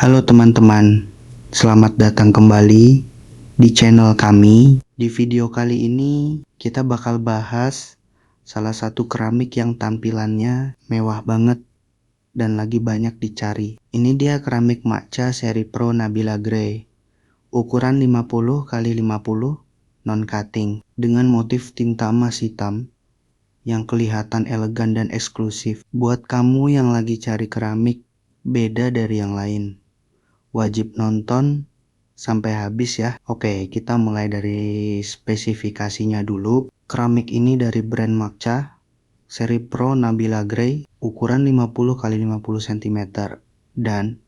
Halo teman-teman, selamat datang kembali di channel kami. Di video kali ini kita bakal bahas salah satu keramik yang tampilannya mewah banget dan lagi banyak dicari. Ini dia keramik Macca seri Pro Nabila Grey, ukuran 50 x 50 non-cutting dengan motif tinta emas hitam yang kelihatan elegan dan eksklusif. Buat kamu yang lagi cari keramik beda dari yang lain, wajib nonton sampai habis ya. Oke, kita mulai dari spesifikasinya dulu. Keramik ini dari brand Macca, seri Pro Nabila Grey, ukuran 50 x 50 cm. Dan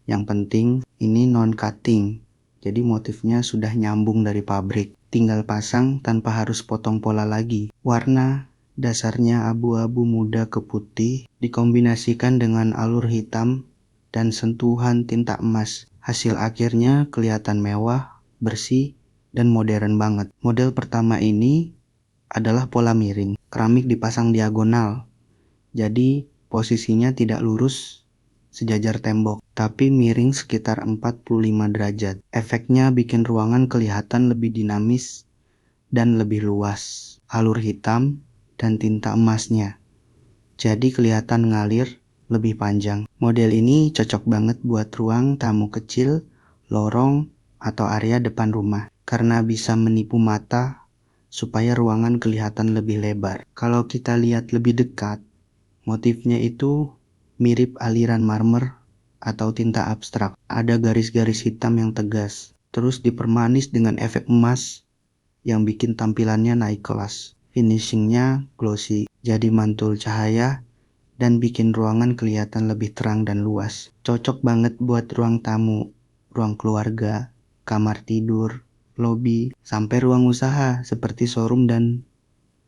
yang penting ini non-cutting. Jadi motifnya sudah nyambung dari pabrik. Tinggal pasang tanpa harus potong pola lagi. Warna dasarnya abu-abu muda ke putih dikombinasikan dengan alur hitam dan sentuhan tinta emas. Hasil akhirnya kelihatan mewah, bersih, dan modern banget. Model pertama ini adalah pola miring. Keramik dipasang diagonal, jadi posisinya tidak lurus sejajar tembok, tapi miring sekitar 45 derajat. Efeknya bikin ruangan kelihatan lebih dinamis dan lebih luas. Alur hitam dan tinta emasnya, jadi kelihatan ngalir lebih panjang. Model ini cocok banget buat ruang tamu kecil, lorong, atau area depan rumah karena bisa menipu mata supaya ruangan kelihatan lebih lebar. Kalau kita lihat lebih dekat, motifnya itu mirip aliran marmer atau tinta abstrak. Ada garis-garis hitam yang tegas, terus dipermanis dengan efek emas yang bikin tampilannya naik kelas. Finishingnya glossy, jadi mantul cahaya dan bikin ruangan kelihatan lebih terang dan luas. Cocok banget buat ruang tamu, ruang keluarga, kamar tidur, lobi, sampai ruang usaha seperti showroom dan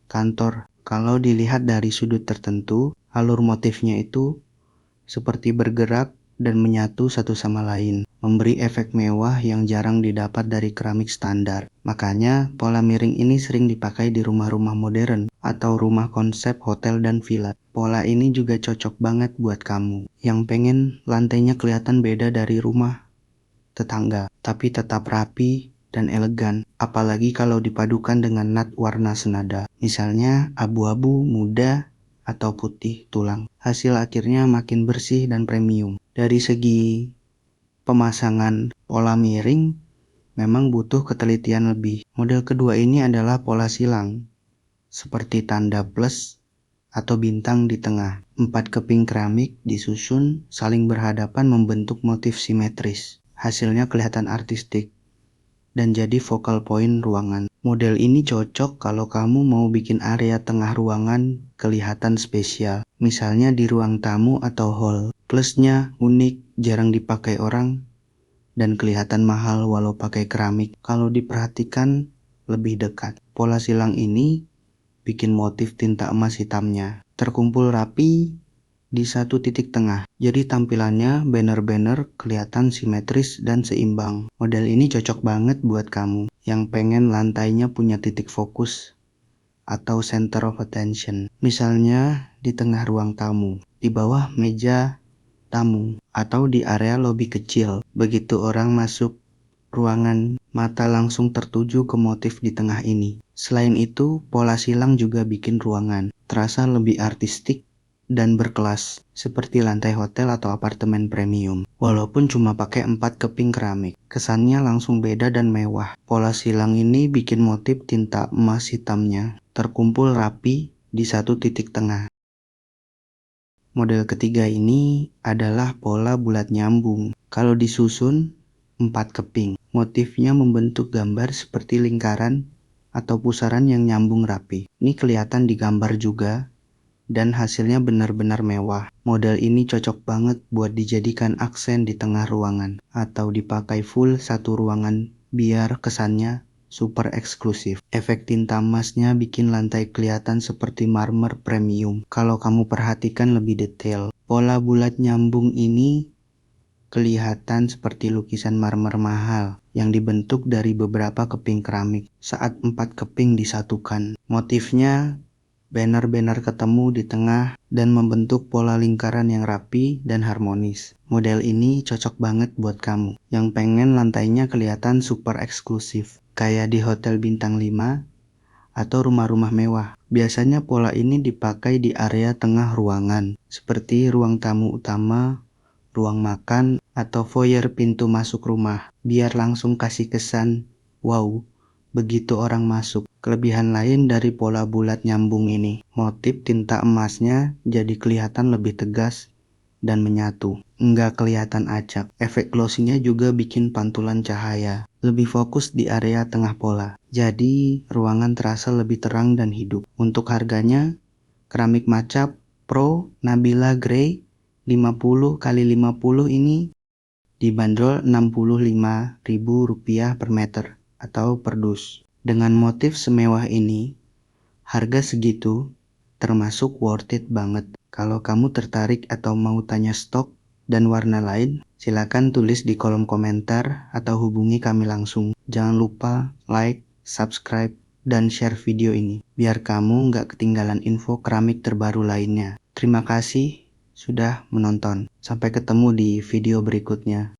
kantor. Kalau dilihat dari sudut tertentu, alur motifnya itu seperti bergerak dan menyatu satu sama lain, memberi efek mewah yang jarang didapat dari keramik standar. Makanya pola miring ini sering dipakai di rumah-rumah modern atau rumah konsep hotel dan villa. Pola ini juga cocok banget buat kamu yang pengen lantainya kelihatan beda dari rumah tetangga, tapi tetap rapi dan elegan. Apalagi kalau dipadukan dengan nat warna senada, misalnya abu-abu muda atau putih tulang. Hasil akhirnya makin bersih dan premium. Dari segi pemasangan pola miring memang butuh ketelitian lebih. Model kedua ini adalah pola silang, seperti tanda plus atau bintang di tengah. 4 keping keramik disusun saling berhadapan membentuk motif simetris. Hasilnya kelihatan artistik dan jadi focal point ruangan. Model ini cocok kalau kamu mau bikin area tengah ruangan kelihatan spesial, misalnya di ruang tamu atau hall. Plusnya unik, jarang dipakai orang, dan kelihatan mahal walau pakai keramik. Kalau diperhatikan lebih dekat, pola silang ini bikin motif tinta emas hitamnya terkumpul rapi di satu titik tengah. Jadi tampilannya banner-banner kelihatan simetris dan seimbang. Model ini cocok banget buat kamu yang pengen lantainya punya titik fokus atau center of attention. Misalnya di tengah ruang tamu, di bawah meja tamu, atau di area lobi kecil. Begitu orang masuk ruangan, mata langsung tertuju ke motif di tengah ini. Selain itu, pola silang juga bikin ruangan terasa lebih artistik dan berkelas, seperti lantai hotel atau apartemen premium. Walaupun cuma pakai 4 keping keramik, kesannya langsung beda dan mewah. Pola silang ini bikin motif tinta emas hitamnya terkumpul rapi di satu titik tengah. Model ketiga ini adalah pola bulat nyambung. Kalau disusun 4 keping, motifnya membentuk gambar seperti lingkaran atau pusaran yang nyambung rapi. Ini kelihatan di gambar juga, dan hasilnya benar-benar mewah. Model ini cocok banget buat dijadikan aksen di tengah ruangan atau dipakai full satu ruangan biar kesannya super eksklusif. Efek tinta emasnya bikin lantai kelihatan seperti marmer premium. Kalau kamu perhatikan lebih detail, pola bulat nyambung ini kelihatan seperti lukisan marmer mahal yang dibentuk dari beberapa keping keramik saat 4 keping disatukan. Motifnya Banner-banner ketemu di tengah dan membentuk pola lingkaran yang rapi dan harmonis. Model ini cocok banget buat kamu yang pengen lantainya kelihatan super eksklusif, kayak di hotel bintang 5 atau rumah-rumah mewah. Biasanya pola ini dipakai di area tengah ruangan, seperti ruang tamu utama, ruang makan, atau foyer pintu masuk rumah, biar langsung kasih kesan wow begitu orang masuk. Kelebihan lain dari pola bulat nyambung ini, motif tinta emasnya jadi kelihatan lebih tegas dan menyatu, nggak kelihatan acak. Efek glossy-nya juga bikin pantulan cahaya lebih fokus di area tengah pola, jadi ruangan terasa lebih terang dan hidup. Untuk harganya, keramik Macap Pro Nabila Grey 50 x 50 ini dibanderol Rp65.000 per meter atau per dus. Dengan motif semewah ini, harga segitu termasuk worth it banget. Kalau kamu tertarik atau mau tanya stok dan warna lain, silakan tulis di kolom komentar atau hubungi kami langsung. Jangan lupa like, subscribe, dan share video ini biar kamu nggak ketinggalan info keramik terbaru lainnya. Terima kasih sudah menonton. Sampai ketemu di video berikutnya.